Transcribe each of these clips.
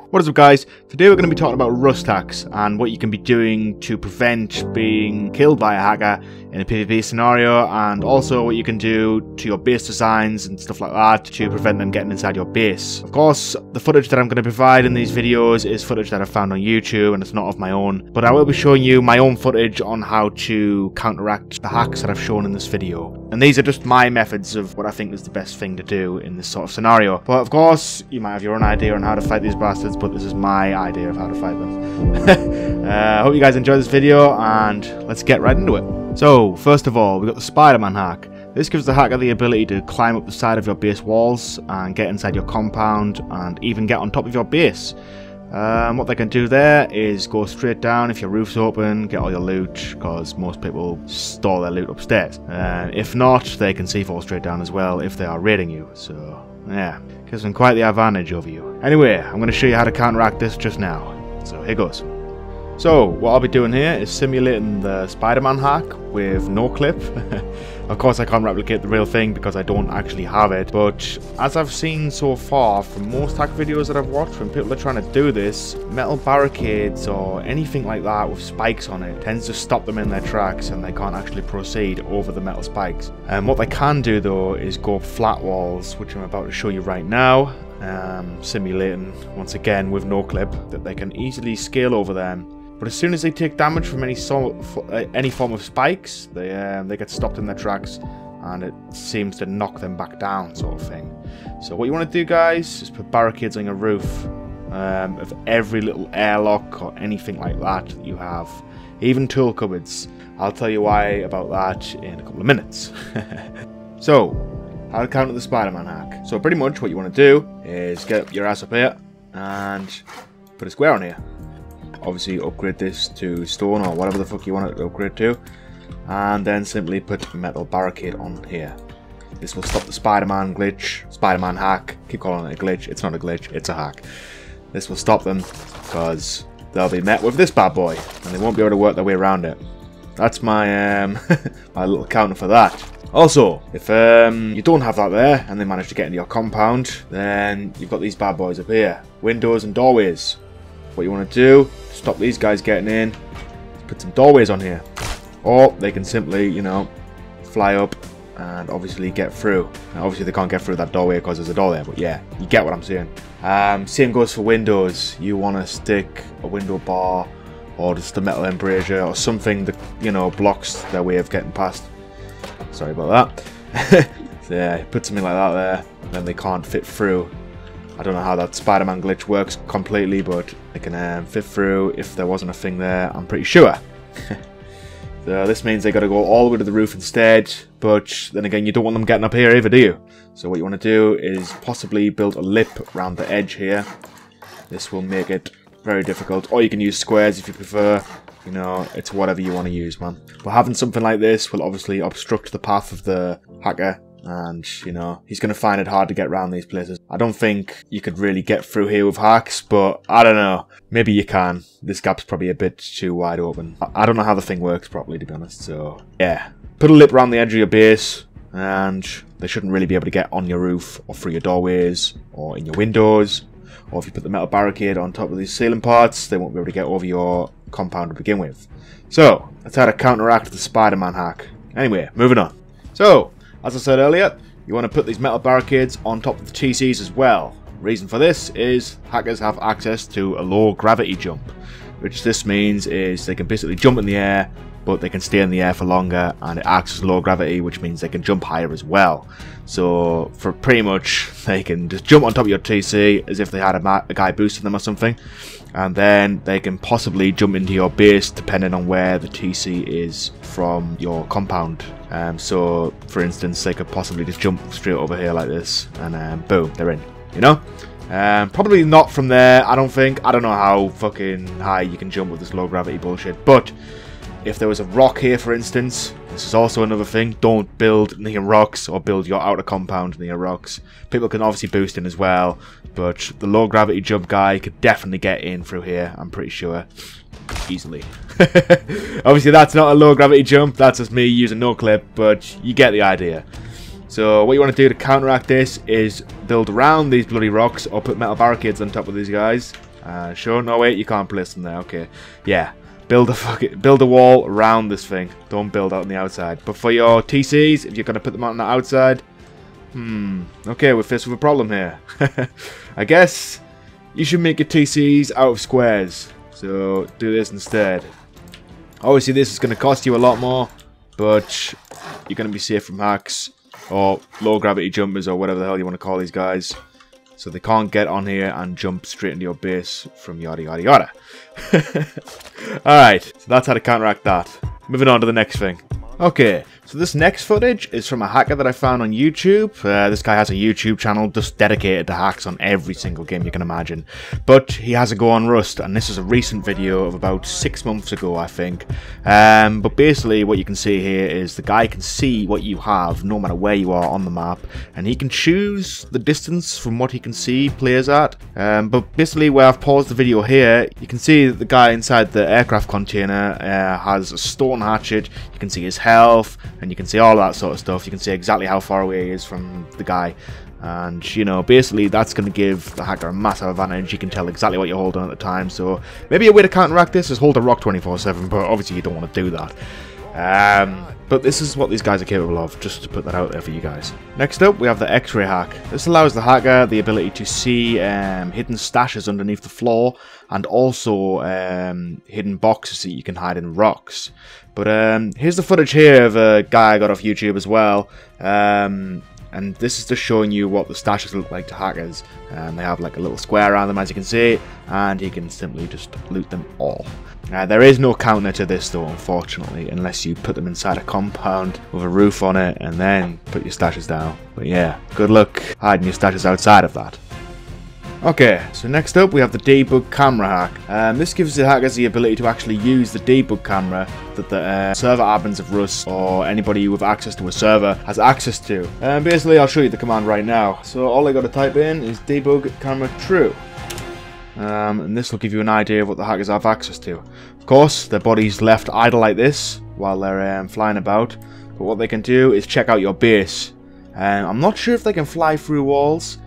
What is up, guys? Today we're going to be talking about rust hacks and what you can be doing to prevent being killed by a hacker in a PvP scenario, and also what you can do to your base designs and stuff like that to prevent them getting inside your base. Of course, the footage that I'm going to provide in these videos is footage that I found on YouTube and it's not of my own, but I will be showing you my own footage on how to counteract the hacks that I've shown in this video. And these are just my methods of what I think is the best thing to do in this sort of scenario. But of course, you might have your own idea on how to fight these bastards, but this is my idea of how to fight them. I hope you guys enjoy this video, and let's get right into it. So, first of all, we've got the SpiderMan hack. This gives the hacker the ability to climb up the side of your base walls and get inside your compound and even get on top of your base. What they can do there is go straight down if your roof's open, get all your loot, because most people store their loot upstairs. If not, they can C4 straight down as well if they are raiding you, so yeah, gives them quite the advantage over you. Anyway, I'm going to show you how to counteract this just now, so here goes. So, what I'll be doing here is simulating the SpiderMan hack with no clip. Of course, I can't replicate the real thing because I don't actually have it, but as I've seen so far from most hack videos that I've watched, when people are trying to do this, metal barricades or anything like that with spikes on it tends to stop them in their tracks and they can't actually proceed over the metal spikes. And what they can do though is go up flat walls, which I'm about to show you right now. Simulating, once again with no clip, that they can easily scale over them. But as soon as they take damage from any form of spikes, they get stopped in their tracks, and it seems to knock them back down, sort of thing. So what you want to do, guys, is put barricades on your roof of every little airlock or anything like that you have, even tool cupboards. I'll tell you why about that in a couple of minutes. So, how to counter the SpiderMan hack. So pretty much what you want to do is get your ass up here and put a square on here. Obviously upgrade this to stone or whatever the fuck you want it to upgrade to, and then simply put a metal barricade on here. This will stop the SpiderMan glitch, SpiderMan hack. Keep calling it a glitch. It's not a glitch, it's a hack. This will stop them because they'll be met with this bad boy and they won't be able to work their way around it. That's my my little counter for that. Also, if you don't have that there and they manage to get into your compound, then you've got these bad boys up here, windows and doorways. What you want to do, stop these guys getting in, put some doorways on here. Or they can simply, you know, fly up and obviously get through. Now, obviously they can't get through that doorway because there's a door there, but yeah, you get what I'm saying. Same goes for windows. You want to stick a window bar or just a metal embrasure or something that, you know, blocks their way of getting past. Sorry about that. So yeah, put something like that there, then they can't fit through. I don't know how that SpiderMan glitch works completely, but it can fit through if there wasn't a thing there, I'm pretty sure. So this means they got to go all the way to the roof instead, but then again, you don't want them getting up here either, do you? So what you want to do is possibly build a lip around the edge here. This will make it very difficult, or you can use squares if you prefer. You know, it's whatever you want to use, man. But having something like this will obviously obstruct the path of the hacker, and, you know, he's going to find it hard to get around these places. I don't think you could really get through here with hacks, but I don't know. Maybe you can. This gap's probably a bit too wide open. I don't know how the thing works properly, to be honest, so yeah. Put a lip around the edge of your base, and they shouldn't really be able to get on your roof, or through your doorways, or in your windows. Or if you put the metal barricade on top of these ceiling parts, they won't be able to get over your compound to begin with. So, that's how to counteract the SpiderMan hack. Anyway, moving on. So, as I said earlier, you want to put these metal barricades on top of the TCs as well. Reason for this is hackers have access to a low gravity jump, which this means is they can basically jump in the air, but they can stay in the air for longer, and it acts as low gravity, which means they can jump higher as well. So for pretty much, they can just jump on top of your TC as if they had a guy boosting them or something, and then they can possibly jump into your base depending on where the TC is from your compound. So for instance, they could possibly just jump straight over here like this, and boom, they're in, you know? Probably not from there, I don't think. I don't know how fucking high you can jump with this low gravity bullshit, but if there was a rock here, for instance, this is also another thing. Don't build near rocks or build your outer compound near rocks. People can obviously boost in as well, but the low gravity jump guy could definitely get in through here, I'm pretty sure. Easily. Obviously that's not a low gravity jump, that's just me using no clip, but you get the idea. So what you want to do to counteract this is build around these bloody rocks or put metal barricades on top of these guys. Sure, no wait, you can't place them there. Okay, yeah. Build a wall around this thing. Don't build out on the outside. But for your TCs, if you're gonna put them out on the outside, okay, we're faced with a problem here. I guess you should make your TCs out of squares. So do this instead. Obviously, this is gonna cost you a lot more, but you're gonna be safe from hacks or low gravity jumpers or whatever the hell you want to call these guys. So they can't get on here and jump straight into your base from yada yada yada. Alright, so that's how to counteract that. Moving on to the next thing. Okay, so this next footage is from a hacker that I found on YouTube. This guy has a YouTube channel just dedicated to hacks on every single game you can imagine. But he has a go on Rust, and this is a recent video of about 6 months ago, I think. But basically what you can see here is the guy can see what you have no matter where you are on the map, and he can choose the distance from what he can see players at. But basically where I've paused the video here, you can see that the guy inside the aircraft container has a stone hatchet. You can see his health, and you can see all that sort of stuff. You can see exactly how far away he is from the guy, and you know, basically that's going to give the hacker a massive advantage. You can tell exactly what you're holding at the time. So maybe a way to counteract this is hold a rock 24/7, but obviously you don't want to do that. But this is what these guys are capable of, just to put that out there for you guys. Next up, we have the X-ray hack. This allows the hacker the ability to see hidden stashes underneath the floor, and also hidden boxes that you can hide in rocks. But here's the footage here of a guy I got off YouTube as well. And this is just showing you what the stashes look like to hackers. They have like a little square around them, as you can see, and you can simply just loot them all. There is no counter to this though, unfortunately, unless you put them inside a compound with a roof on it and then put your stashes down. But yeah, good luck hiding your stashes outside of that. Okay, so next up we have the Debug Camera hack. This gives the hackers the ability to actually use the Debug Camera that the server admins of Rust or anybody with access to a server has access to. Basically, I'll show you the command right now. So all I got to type in is Debug Camera True. And this will give you an idea of what the hackers have access to. Of course, their body's left idle like this while they're flying about. But what they can do is check out your base. I'm not sure if they can fly through walls.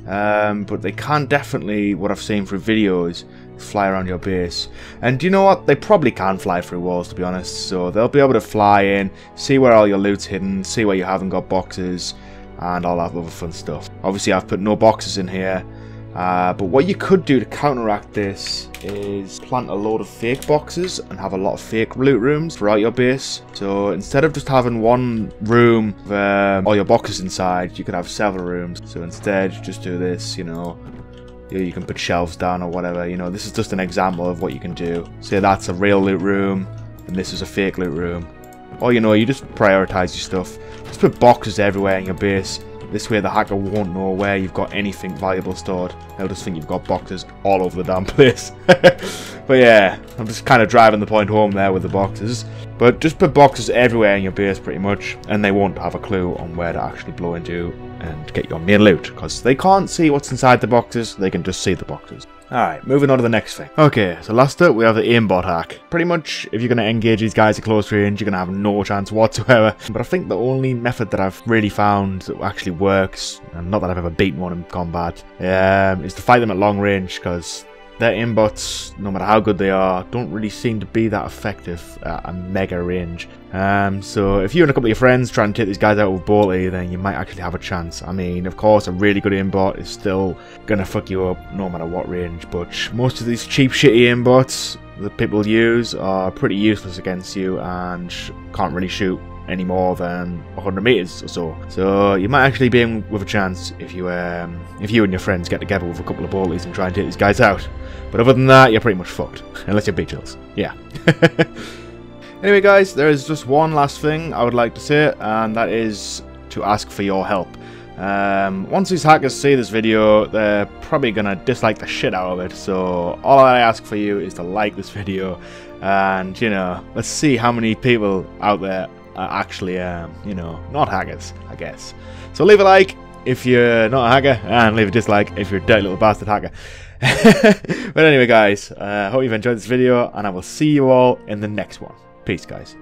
But they can definitely, what I've seen through videos, fly around your base. And do you know what? They probably can fly through walls, to be honest. So they'll be able to fly in, see where all your loot's hidden, see where you haven't got boxes, and all that other fun stuff. Obviously, I've put no boxes in here. But what you could do to counteract this is plant a load of fake boxes and have a lot of fake loot rooms throughout your base. So instead of just having one room with all your boxes inside, you could have several rooms. So instead, just do this, you know, you can put shelves down or whatever. You know, this is just an example of what you can do. Say that's a real loot room and this is a fake loot room. Or, you know, you just prioritize your stuff. Just put boxes everywhere in your base. This way the hacker won't know where you've got anything valuable stored. They'll just think you've got boxes all over the damn place. But yeah, I'm just kind of driving the point home there with the boxes. But just put boxes everywhere in your base pretty much, and they won't have a clue on where to actually blow into and get your main loot, because they can't see what's inside the boxes, they can just see the boxes. Alright, moving on to the next thing. Okay, so last up we have the aimbot hack. Pretty much, if you're going to engage these guys at close range, you're going to have no chance whatsoever. But I think the only method that I've really found that actually works, and not that I've ever beaten one in combat, is to fight them at long range, because their aimbots, no matter how good they are, don't really seem to be that effective at a mega range. So if you and a couple of your friends try and take these guys out with Bolty, then you might actually have a chance. I mean, of course, a really good aimbot is still gonna fuck you up no matter what range, but most of these cheap shitty aimbots that people use are pretty useless against you and can't really shoot any more than 100 meters or so. So you might actually be in with a chance if you and your friends get together with a couple of Bolties and try and take these guys out. But other than that, you're pretty much fucked. Unless you're Beachills. Yeah. Anyway guys, there is just one last thing I would like to say, and that is to ask for your help. Once these hackers see this video, they're probably gonna dislike the shit out of it, so all I ask for you is to like this video, and you know, let's see how many people out there are actually, you know, not hackers, I guess. So leave a like if you're not a hacker, and leave a dislike if you're a dirty little bastard hacker. But anyway guys, I hope you've enjoyed this video, and I will see you all in the next one. Peace guys.